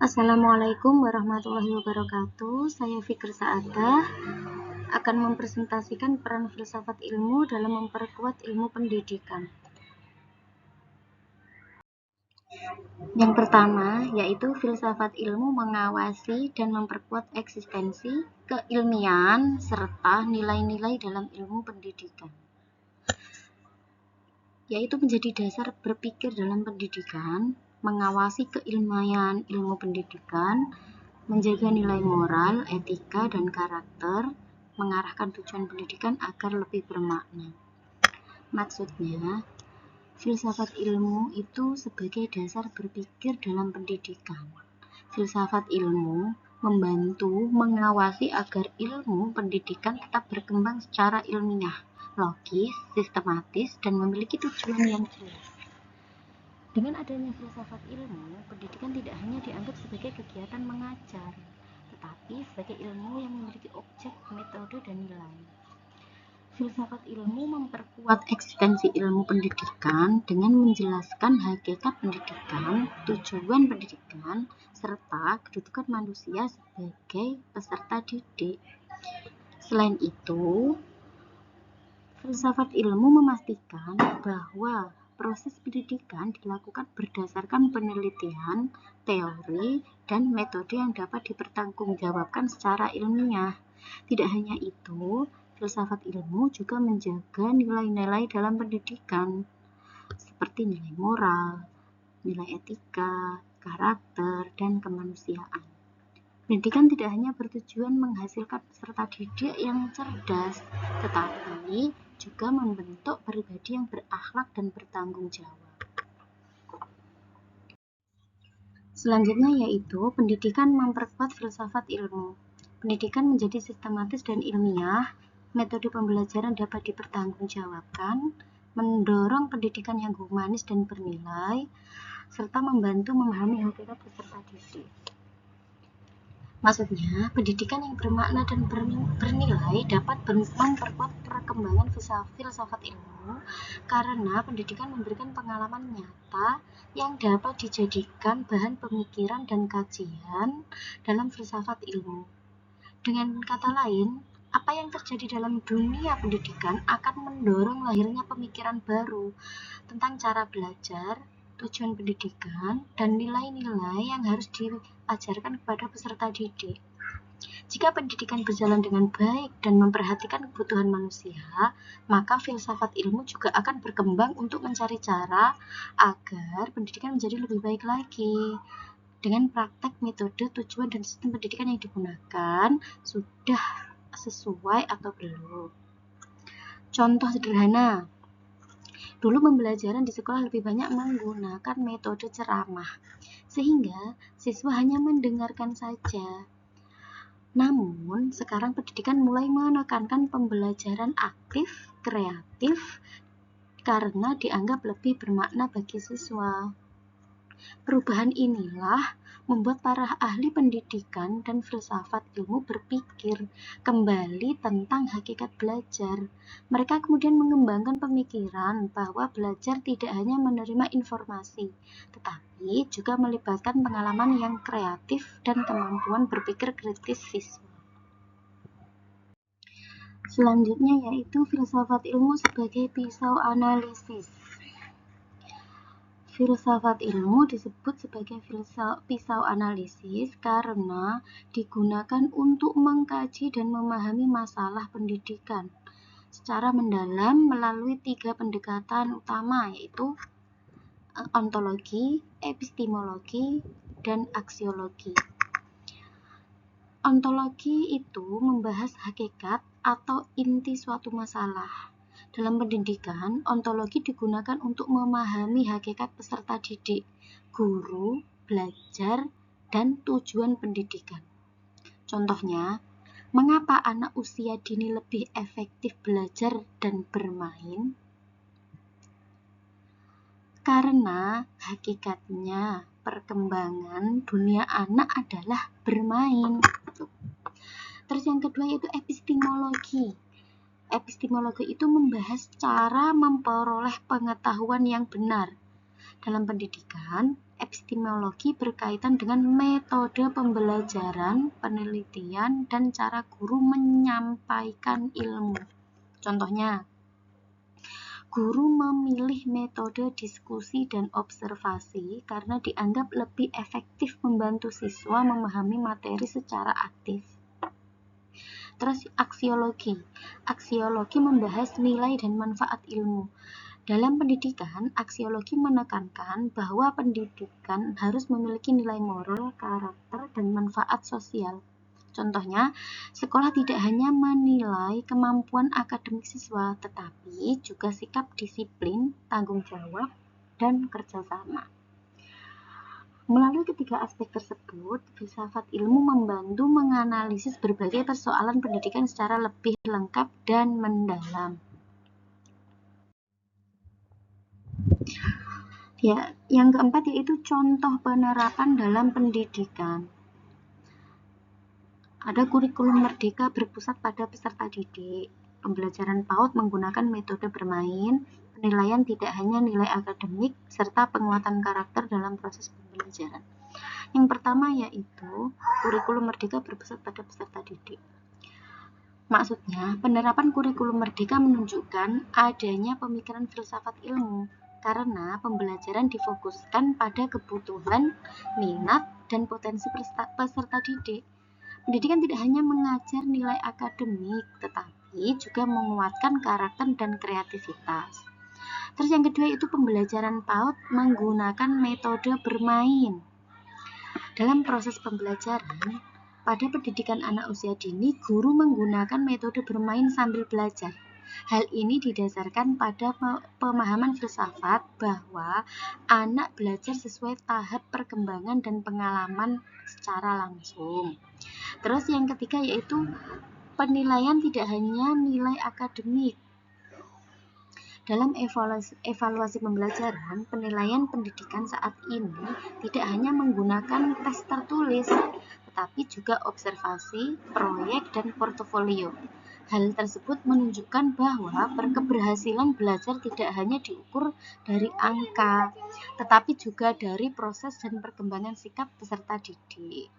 Assalamualaikum warahmatullahi wabarakatuh. Saya Fikri Saadah akan mempresentasikan peran filsafat ilmu dalam memperkuat ilmu pendidikan. Yang pertama, yaitu filsafat ilmu mengawasi dan memperkuat eksistensi, keilmian, serta nilai-nilai dalam ilmu pendidikan. Yaitu menjadi dasar berpikir dalam pendidikan, mengawasi keilmuan ilmu pendidikan, menjaga nilai moral, etika, dan karakter, mengarahkan tujuan pendidikan agar lebih bermakna. Maksudnya, filsafat ilmu itu sebagai dasar berpikir dalam pendidikan. Filsafat ilmu membantu mengawasi agar ilmu pendidikan tetap berkembang secara ilmiah, logis, sistematis, dan memiliki tujuan yang jelas. Dengan adanya filsafat ilmu, pendidikan tidak hanya dianggap sebagai kegiatan mengajar, tetapi sebagai ilmu yang memiliki objek, metode, dan nilai. Filsafat ilmu memperkuat eksistensi ilmu pendidikan dengan menjelaskan hakikat pendidikan, tujuan pendidikan, serta kedudukan manusia sebagai peserta didik. Selain itu, filsafat ilmu memastikan bahwa proses pendidikan dilakukan berdasarkan penelitian, teori, dan metode yang dapat dipertanggungjawabkan secara ilmiah. Tidak hanya itu, filsafat ilmu juga menjaga nilai-nilai dalam pendidikan, seperti nilai moral, nilai etika, karakter, dan kemanusiaan. Pendidikan tidak hanya bertujuan menghasilkan peserta didik yang cerdas, tetapi juga membentuk pribadi yang berakhlak dan bertanggung jawab. Selanjutnya yaitu pendidikan memperkuat filsafat ilmu. Pendidikan menjadi sistematis dan ilmiah, metode pembelajaran dapat dipertanggungjawabkan, mendorong pendidikan yang humanis dan bernilai, serta membantu memahami hakikat peserta didik. Maksudnya, pendidikan yang bermakna dan bernilai dapat memperkuat perkembangan filsafat ilmu karena pendidikan memberikan pengalaman nyata yang dapat dijadikan bahan pemikiran dan kajian dalam filsafat ilmu. Dengan kata lain, apa yang terjadi dalam dunia pendidikan akan mendorong lahirnya pemikiran baru tentang cara belajar, tujuan pendidikan, dan nilai-nilai yang harus diajarkan kepada peserta didik. Jika pendidikan berjalan dengan baik dan memperhatikan kebutuhan manusia, maka filsafat ilmu juga akan berkembang untuk mencari cara agar pendidikan menjadi lebih baik lagi. Dengan praktek, metode, tujuan, dan sistem pendidikan yang digunakan sudah sesuai atau belum. Contoh sederhana, dulu pembelajaran di sekolah lebih banyak menggunakan metode ceramah, sehingga siswa hanya mendengarkan saja. Namun, sekarang pendidikan mulai menekankan pembelajaran aktif, kreatif, karena dianggap lebih bermakna bagi siswa. Perubahan inilah membuat para ahli pendidikan dan filsafat ilmu berpikir kembali tentang hakikat belajar. Mereka kemudian mengembangkan pemikiran bahwa belajar tidak hanya menerima informasi, tetapi juga melibatkan pengalaman yang kreatif dan kemampuan berpikir kritis siswa. Selanjutnya yaitu filsafat ilmu sebagai pisau analisis. Filsafat ilmu disebut sebagai pisau analisis karena digunakan untuk mengkaji dan memahami masalah pendidikan secara mendalam melalui 3 pendekatan utama, yaitu ontologi, epistemologi, dan aksiologi. Ontologi itu membahas hakikat atau inti suatu masalah. Dalam pendidikan, ontologi digunakan untuk memahami hakikat peserta didik, guru, belajar, dan tujuan pendidikan. Contohnya, mengapa anak usia dini lebih efektif belajar dan bermain? Karena hakikatnya perkembangan dunia anak adalah bermain. Terus yang kedua yaitu epistemologi. Epistemologi itu membahas cara memperoleh pengetahuan yang benar. Dalam pendidikan, epistemologi berkaitan dengan metode pembelajaran, penelitian, dan cara guru menyampaikan ilmu. Contohnya, guru memilih metode diskusi dan observasi karena dianggap lebih efektif membantu siswa memahami materi secara aktif. Terus aksiologi. Aksiologi membahas nilai dan manfaat ilmu. Dalam pendidikan, aksiologi menekankan bahwa pendidikan harus memiliki nilai moral, karakter, dan manfaat sosial. Contohnya, sekolah tidak hanya menilai kemampuan akademik siswa, tetapi juga sikap disiplin, tanggung jawab, dan kerjasama. Melalui ketiga aspek tersebut, filsafat ilmu membantu menganalisis berbagai persoalan pendidikan secara lebih lengkap dan mendalam. Ya, yang keempat yaitu contoh penerapan dalam pendidikan. Ada kurikulum merdeka berpusat pada peserta didik. Pembelajaran PAUD menggunakan metode bermain, penilaian tidak hanya nilai akademik, serta penguatan karakter dalam proses pembelajaran. Yang pertama yaitu kurikulum merdeka berpusat pada peserta didik. Maksudnya, penerapan kurikulum merdeka menunjukkan adanya pemikiran filsafat ilmu, karena pembelajaran difokuskan pada kebutuhan, minat, dan potensi peserta didik. Pendidikan tidak hanya mengajar nilai akademik, tetapi juga menguatkan karakter dan kreativitas. Terus yang kedua itu pembelajaran PAUD menggunakan metode bermain. Dalam proses pembelajaran, pada pendidikan anak usia dini, guru menggunakan metode bermain sambil belajar. Hal ini didasarkan pada pemahaman filsafat bahwa anak belajar sesuai tahap perkembangan dan pengalaman secara langsung. Terus yang ketiga yaitu penilaian tidak hanya nilai akademik. Dalam evaluasi pembelajaran, penilaian pendidikan saat ini tidak hanya menggunakan tes tertulis, tetapi juga observasi, proyek, dan portofolio. Hal tersebut menunjukkan bahwa keberhasilan belajar tidak hanya diukur dari angka, tetapi juga dari proses dan perkembangan sikap peserta didik.